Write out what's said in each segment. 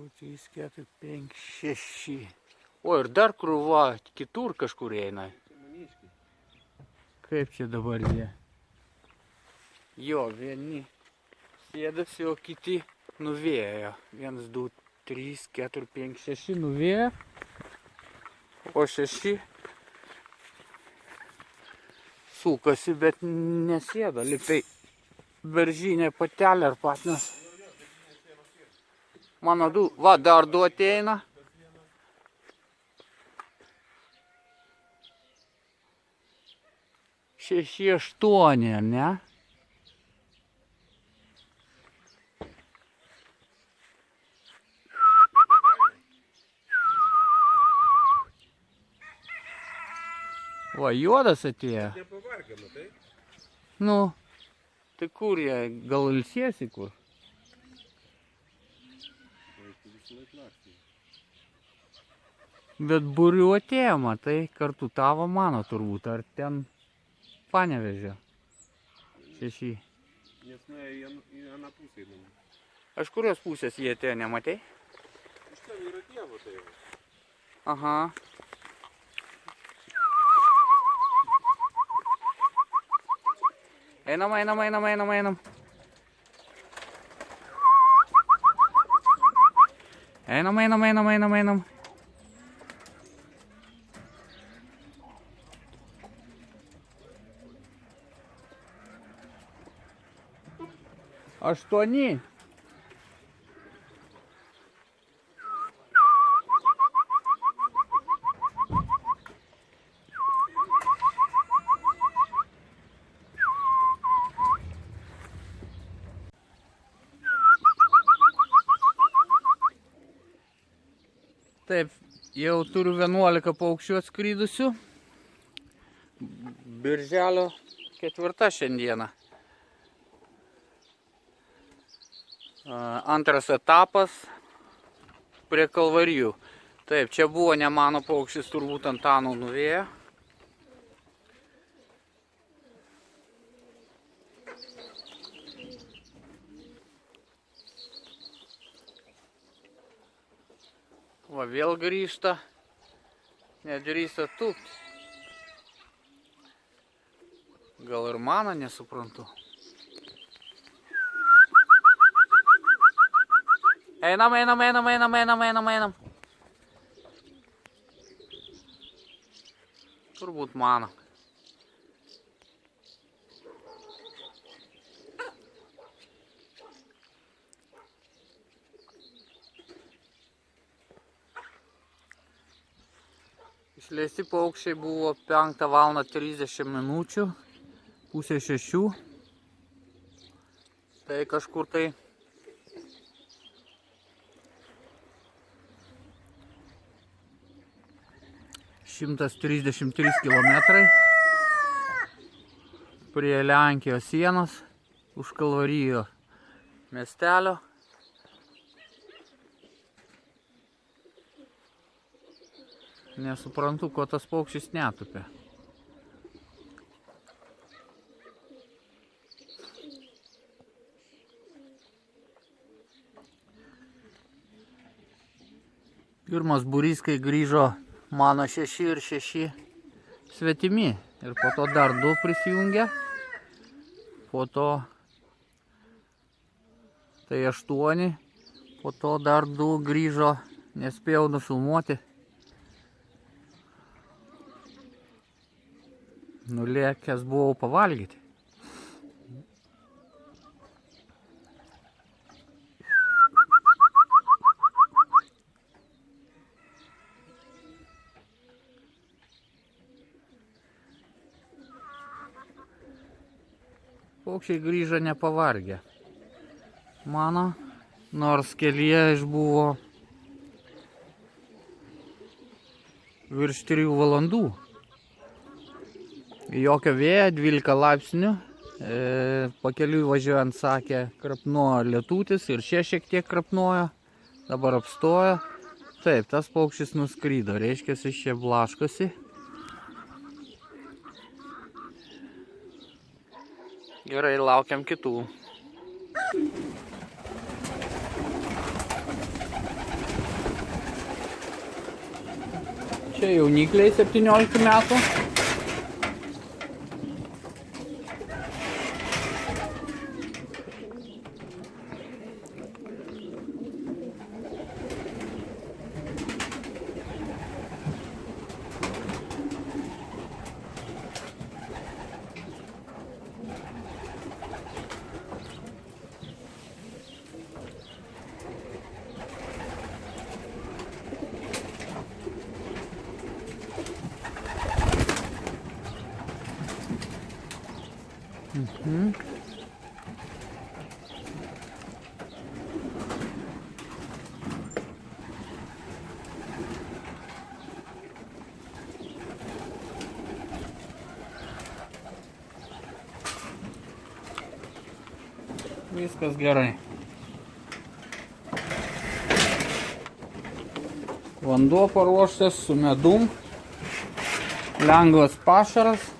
2, 3, 4, 5, 6. O, ir dar krūva kitur kažkur eina. Kaip čia dabar jie? Jo, vieni sėdasi, o kiti nuvėjo. 1, 2, 3, 4, 5, 6 nuvėjo. O 6 sukasi, bet nesėda. Lipai beržinė patelė ar patinas. Mano du, va, dar 2 ateina. Šeši, 8, ne? Va, juodas atėjo. Nepavargė, matai? Nu, tai kur jie, gal ilsiesi kur? Bet būrių atėjo, matai, kartu tavo mano turbūt, ar ten Panevėžio? 6. Nes nuėjo į aną pusę. Aš kurios pusės jie atėjo, nematei? Iš ten yra tėvo tai. Aha. Einam. Einam. 8. Taip, jau turiu 11 paukščių atskridusių. Birželio 4 šiandieną. Antras etapas prie Kalvarijų. Taip, čia buvo ne mano paukštis, turbūt Antano nuvėjo. Va, vėl grįžta. Nedrįsta tūpti. Gal ir mano, nesuprantu. Einam. Turbūt mano. Išleisti paukščiai buvo 5:30 minučių, pusė 6. Tai kažkur tai 133 kilometrai prie Lenkijos sienos, už Kalvarijos miestelio. Nesuprantu, ko tas paukštis netupia. Pirmas būrys, kai grįžo mano 6 ir 6 svetimi. Ir po to dar 2 prisijungė. Po to tai 8. Po to dar 2 grįžo, nespėjau nufilmuoti. Nulėkęs buvau pavalgyti. Paukščiai grįžo nepavargę. Mano, nors kelyje išbuvo virš 3 valandų. Jokio vėjo, 12 laipsnių. Pakeliui važiuojant, sakė, krapnuojo lietutis ir čia šiek tiek krapnuojo. Dabar apstojo. Taip, tas paukštis nuskrydo, reiškia, jis čia blaškosi. Gerai, laukiam kitų. Čia jaunikliai 17 metų. Viskas gerai. Vanduo paruoštas su medum. Lengvas pašaras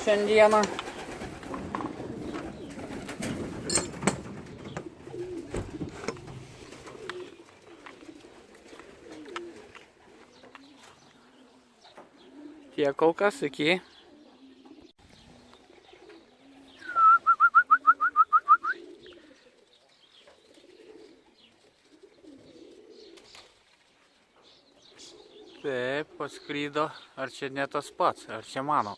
šiandieną. Tiek kol kas, iki. Taip, paskrydo. Ar čia ne tas pats, ar čia mano?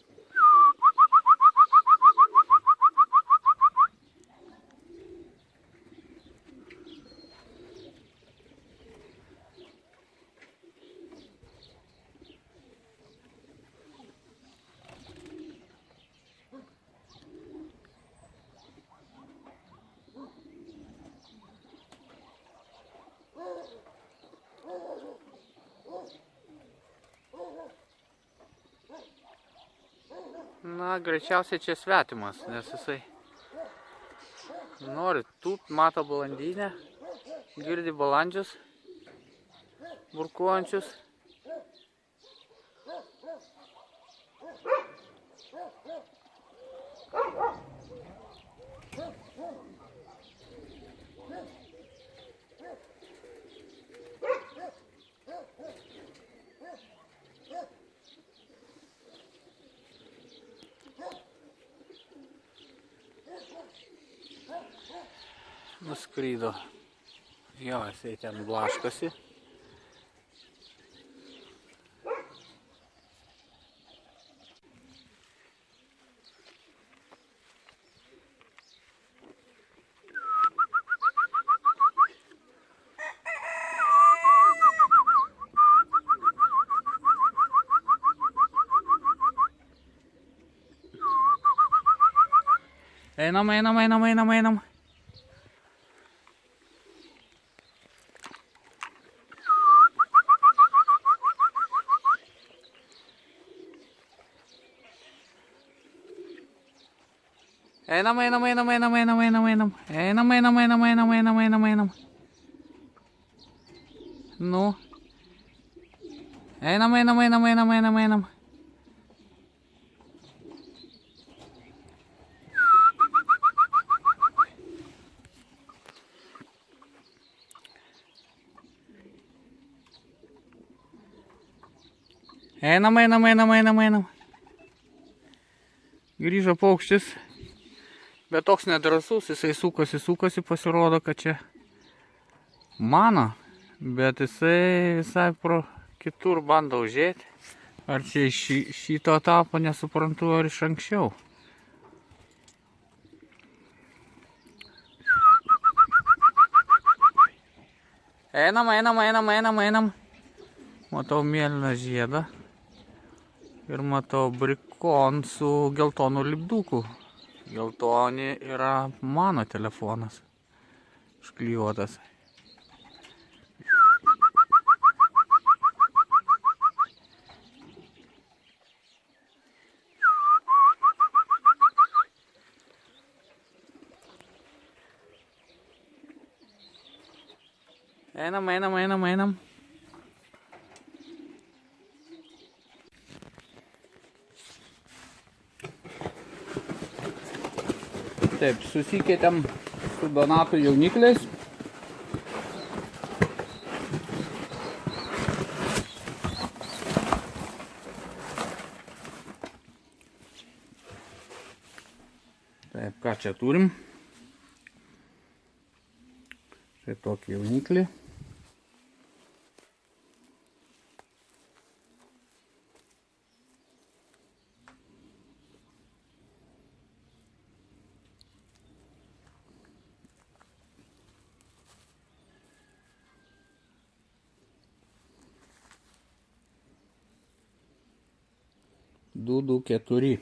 Na, greičiausiai čia svetimas, nes jisai nori tūpt, mato balandinę, girdi balandžius, burkuojančius. Nuskrydo. Jo, jisai ten blaškosi. Einam, einam, einam, einam, einam. Einam, einam, einam, einam, einam, einam, einam. Einam, einam, einam, einam, einam, einam, einam. Nu. Einam, einam, einam, einam, einam, einam. Einam, einam, einam, einam, einam. Grįžo paukštis. Bet toks nedrąsus, jisai sukasi, pasirodo, kad čia mano. Bet jisai visai pro kitur bando užėti. Ar čia iš šito etapo nesuprantu, ar iš anksčiau. Einam, einam, einam, einam, einam. Matau mėlyną žiedą. Ir matau brikon su geltonu lipduku. Geltoni yra mano telefonas. Užklijuotas. Einam, einam, einam, einam. Taip, susikeitėm su Donatu jaunikliais. Ką čia turim? Štai tokį jauniklį. Du, 4.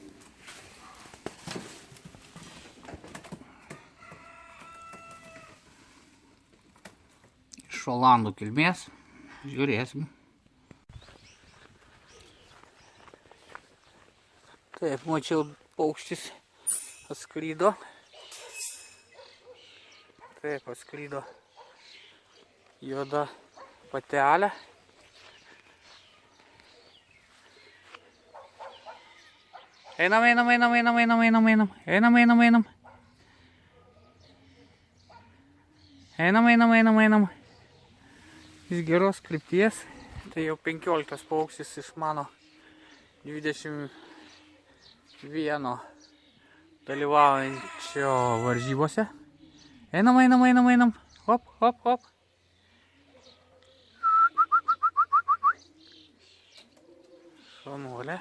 Iš olandų kilmės. Žiūrėsim. Taip, mačiau, paukštis atskrydo. Taip, atskrydo juoda patelė. Einam. Iš geros krypties. Tai jau 15 paukštis iš mano 21 dalyvaujančio varžybose. Einam. Hop. Šaunuolė.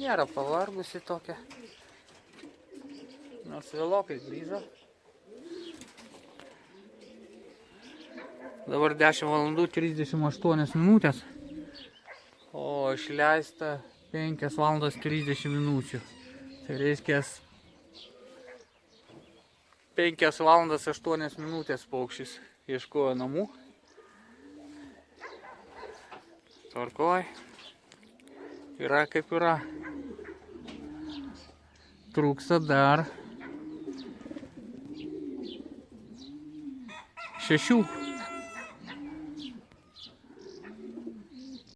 Nėra pavargusi tokia. Nors vėlokai grįžo. Dabar 10 valandų 38 minutės. O išleista 5 valandas 30 minučių. Tai reiškia 5 valandas 8 minutės paukštis ieškojo namų. Tvarkoj. Yra kaip yra. Trūksta dar 6.